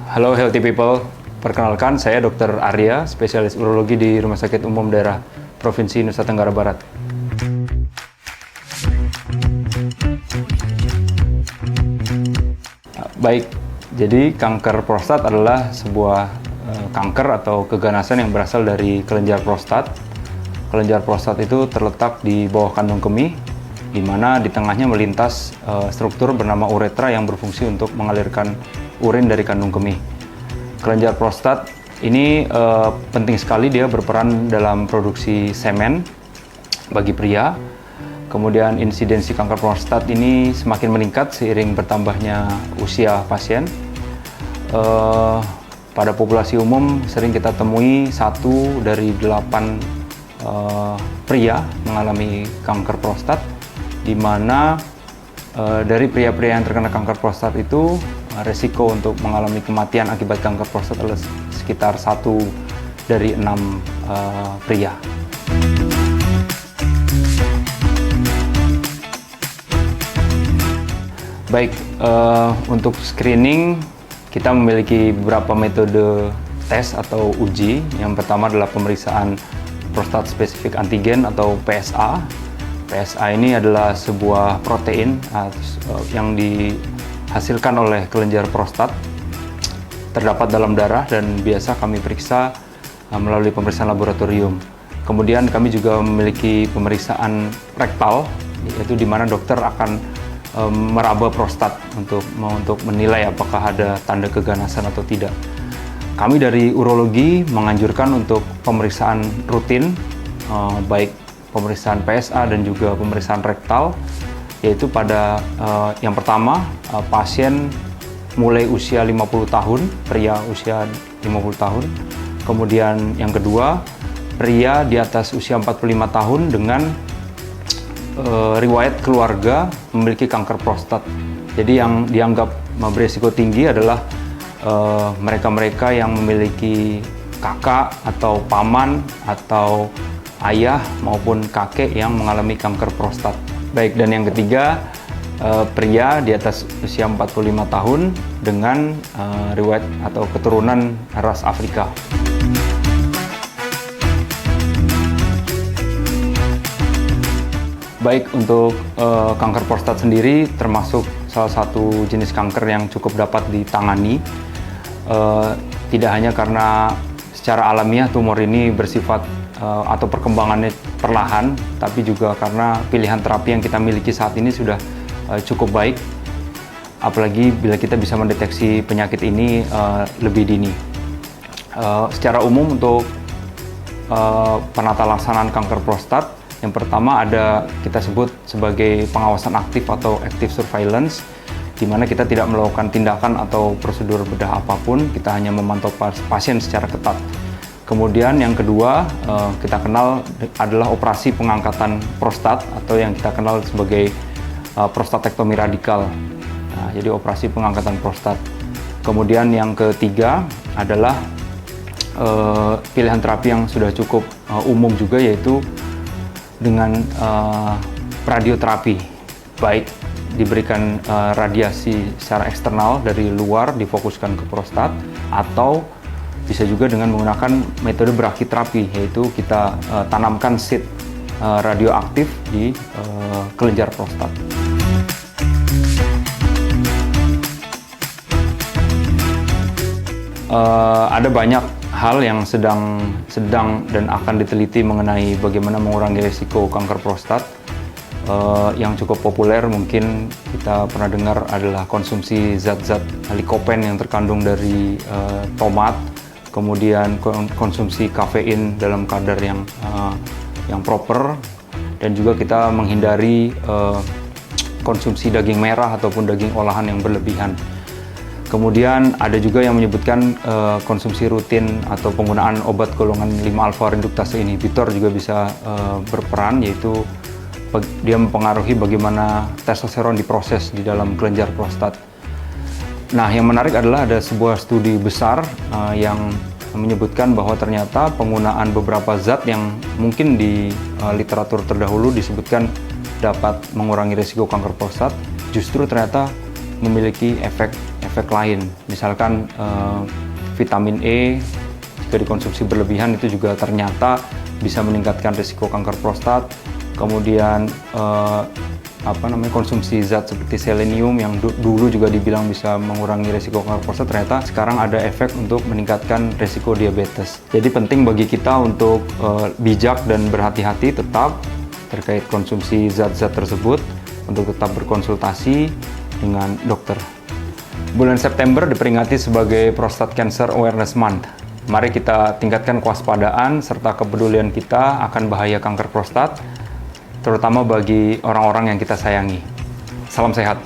Halo healthy people, perkenalkan saya Dr. Arya, spesialis urologi di Rumah Sakit Umum Daerah Provinsi Nusa Tenggara Barat. Baik, jadi kanker prostat adalah sebuah kanker atau keganasan yang berasal dari kelenjar prostat. Kelenjar prostat itu terletak di bawah kandung kemih, di mana di tengahnya melintas struktur bernama uretra yang berfungsi untuk mengalirkan urin dari kandung kemih. Kelenjar prostat ini penting sekali, dia berperan dalam produksi semen bagi pria. Kemudian insidensi kanker prostat ini semakin meningkat seiring bertambahnya usia pasien. Pada populasi umum sering kita temui 1 dari 8 pria mengalami kanker prostat, di mana dari pria-pria yang terkena kanker prostat itu resiko untuk mengalami kematian akibat kanker prostat adalah sekitar 1 dari 6 pria. Baik, untuk screening kita memiliki beberapa metode tes atau uji. Yang pertama adalah pemeriksaan prostat spesifik antigen atau PSA. PSA ini adalah sebuah protein yang dihasilkan oleh kelenjar prostat, terdapat dalam darah dan biasa kami periksa melalui pemeriksaan laboratorium. Kemudian kami juga memiliki pemeriksaan rektal, yaitu di mana dokter akan meraba prostat untuk menilai apakah ada tanda keganasan atau tidak. Kami dari urologi menganjurkan untuk pemeriksaan rutin, baik pemeriksaan PSA dan juga pemeriksaan rektal, yaitu pada yang pertama pasien mulai usia 50 tahun, pria usia 50 tahun. Kemudian yang kedua, pria di atas usia 45 tahun dengan riwayat keluarga memiliki kanker prostat. Jadi yang dianggap berisiko tinggi adalah mereka-mereka yang memiliki kakak atau paman atau ayah maupun kakek yang mengalami kanker prostat. Baik, dan yang ketiga pria di atas usia 45 tahun dengan riwayat atau keturunan ras Afrika. Baik, untuk kanker prostat sendiri termasuk salah satu jenis kanker yang cukup dapat ditangani. Tidak hanya karena secara alamiah tumor ini bersifat atau perkembangannya perlahan, tapi juga karena pilihan terapi yang kita miliki saat ini sudah cukup baik. Apalagi bila kita bisa mendeteksi penyakit ini lebih dini. Secara umum untuk penata laksanaan kanker prostat, yang pertama ada kita sebut sebagai pengawasan aktif atau active surveillance, di mana kita tidak melakukan tindakan atau prosedur bedah apapun, kita hanya memantau pasien secara ketat. Kemudian yang kedua kita kenal adalah operasi pengangkatan prostat atau yang kita kenal sebagai prostatektomi radikal. Nah, jadi operasi pengangkatan prostat. Kemudian yang ketiga adalah pilihan terapi yang sudah cukup umum juga, yaitu dengan radioterapi, baik diberikan radiasi secara eksternal dari luar difokuskan ke prostat, atau bisa juga dengan menggunakan metode brachytherapy, yaitu kita tanamkan seed radioaktif di kelenjar prostat. Ada banyak hal yang sedang dan akan diteliti mengenai bagaimana mengurangi risiko kanker prostat. Yang cukup populer mungkin kita pernah dengar adalah konsumsi zat-zat likopen yang terkandung dari tomat, kemudian konsumsi kafein dalam kadar yang proper, dan juga kita menghindari konsumsi daging merah ataupun daging olahan yang berlebihan. Kemudian ada juga yang menyebutkan konsumsi rutin atau penggunaan obat golongan 5-alfa reduktase inhibitor juga bisa berperan, yaitu dia mempengaruhi bagaimana testosteron diproses di dalam kelenjar prostat. Nah, yang menarik adalah ada sebuah studi besar yang menyebutkan bahwa ternyata penggunaan beberapa zat yang mungkin di literatur terdahulu disebutkan dapat mengurangi risiko kanker prostat, justru ternyata memiliki efek lain. Misalkan vitamin E jika dikonsumsi berlebihan itu juga ternyata bisa meningkatkan risiko kanker prostat. Kemudian konsumsi zat seperti selenium yang dulu juga dibilang bisa mengurangi risiko kanker prostat, ternyata sekarang ada efek untuk meningkatkan risiko diabetes. Jadi penting bagi kita untuk bijak dan berhati-hati tetap terkait konsumsi zat-zat tersebut, untuk tetap berkonsultasi dengan dokter. Bulan September diperingati sebagai Prostate Cancer Awareness Month. Mari kita tingkatkan kewaspadaan serta kepedulian kita akan bahaya kanker prostat, terutama bagi orang-orang yang kita sayangi. Salam sehat.